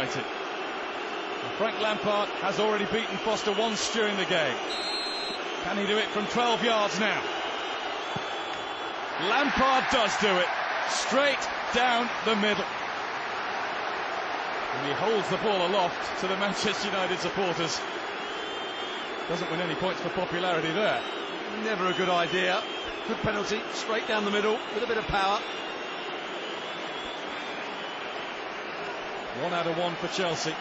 United. And Frank Lampard has already beaten Foster once during the game. Can he do it from 12 yards now? Lampard does do it, straight down the middle. And he holds the ball aloft to the Manchester United supporters. Doesn't win any points for popularity there. Never a good idea. Good penalty, straight down the middle, with a bit of power. 1 out of 1 for Chelsea.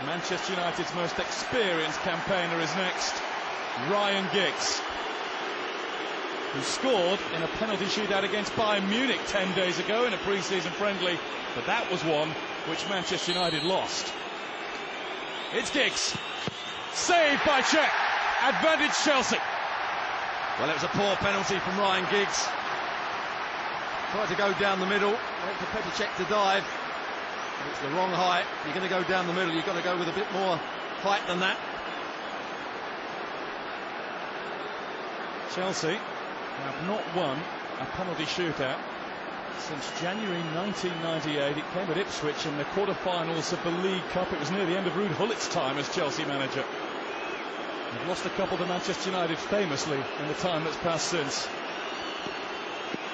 Manchester United's most experienced campaigner is next, Ryan Giggs, who scored in a penalty shootout against Bayern Munich 10 days ago in a pre-season friendly, but that was one which Manchester United lost. It's Giggs, saved by Cech, advantage Chelsea. Well, it was a poor penalty from Ryan Giggs. Tried to go down the middle, wait for Petr Cech to dive. It's the wrong height. You're going to go down the middle, you've got to go with a bit more height than that. Chelsea have not won a penalty shootout since January 1998. It came at Ipswich in the quarter-finals of the League Cup. It was near the end of Ruud Gullit's time as Chelsea manager. They've lost a couple to Manchester United famously in the time that's passed since.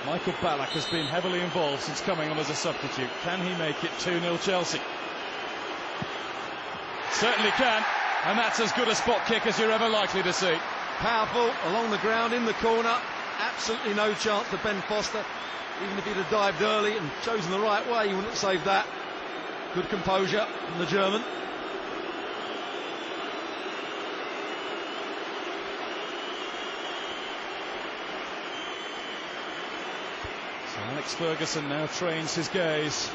Michael Ballack has been heavily involved since coming on as a substitute. Can he make it 2-0 Chelsea? Certainly can, and that's as good a spot kick as you're ever likely to see. Powerful, along the ground, in the corner. Absolutely no chance for Ben Foster. Even if he'd have dived early and chosen the right way, he wouldn't have saved that. Good composure from the German. So Alex Ferguson now trains his gaze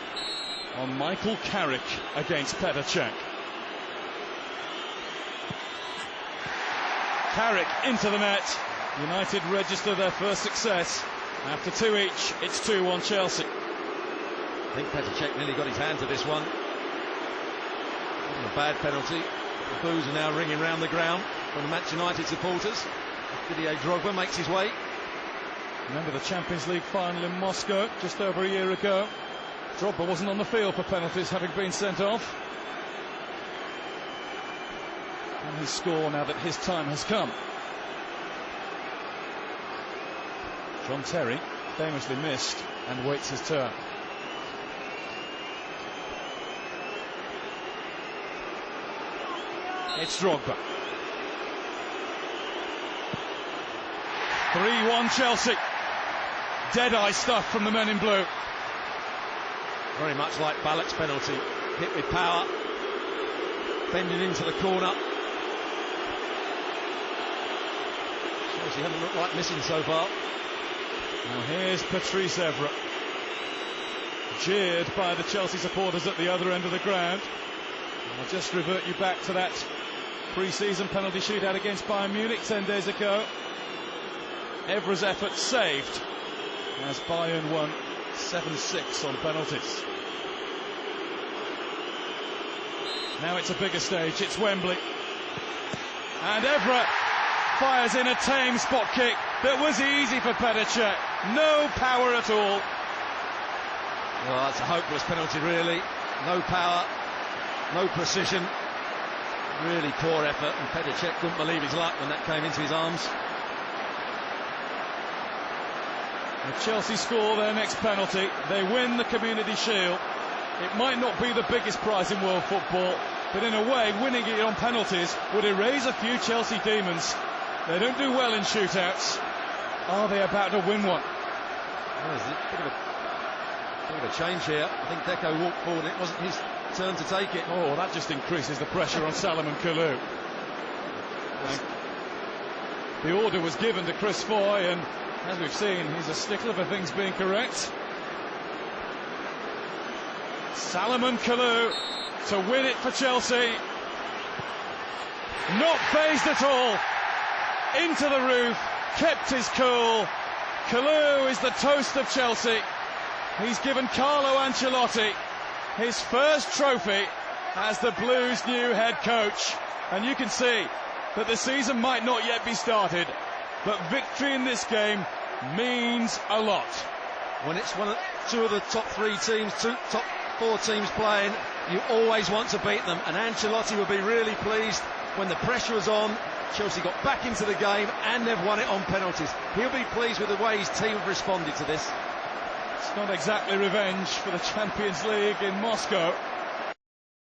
on Michael Carrick against Petr Cech. Carrick into the net. United register their first success. After 2 each, it's 2-1 Chelsea. I think Petr Cech nearly got his hand to this one. A bad penalty. The boos are now ringing round the ground from the Manchester United supporters. Didier Drogba makes his way. Remember the Champions League final in Moscow just over a year ago? Drogba wasn't on the field for penalties, having been sent off. And his score now that his time has come. John Terry famously missed and waits his turn. It's Drogba. 3-1 Chelsea. Dead-eye stuff from the men in blue. Very much like Ballack's penalty. Hit with power. Bending into the corner. Chelsea haven't looked like missing so far. Now here's Patrice Evra, jeered by the Chelsea supporters at the other end of the ground. I'll just revert you back to that pre-season penalty shootout against Bayern Munich 10 days ago. Evra's effort saved as Bayern won 7-6 on penalties. Now it's a bigger stage, it's Wembley. And Evra fires in a tame spot kick that was easy for Petr Cech. No power at all. Well, that's a hopeless penalty, really. No power, no precision. Really poor effort, and Petr Cech couldn't believe his luck when that came into his arms. If Chelsea score their next penalty, they win the Community Shield. It might not be the biggest prize in world football, but in a way, winning it on penalties would erase a few Chelsea demons. They don't do well in shootouts. Are they about to win one? Well, there's a bit of a change here. I think Deco walked forward. It wasn't his turn to take it. Oh, that just increases the pressure on llHQll. The order was given to Chris Foy, and as we've seen, he's a stickler for things being correct. llHQll to win it for Chelsea. Not phased at all. Into the roof, kept his cool. Kalou is the toast of Chelsea. He's given Carlo Ancelotti his first trophy as the Blues' new head coach. And you can see that the season might not yet be started, but victory in this game means a lot. When it's two of the top 3 teams, top 4 teams playing, You always want to beat them, and Ancelotti would be really pleased when the pressure was on. Chelsea got back into the game and they've won it on penalties. He'll be pleased with the way his team have responded to this. It's not exactly revenge for the Champions League in Moscow.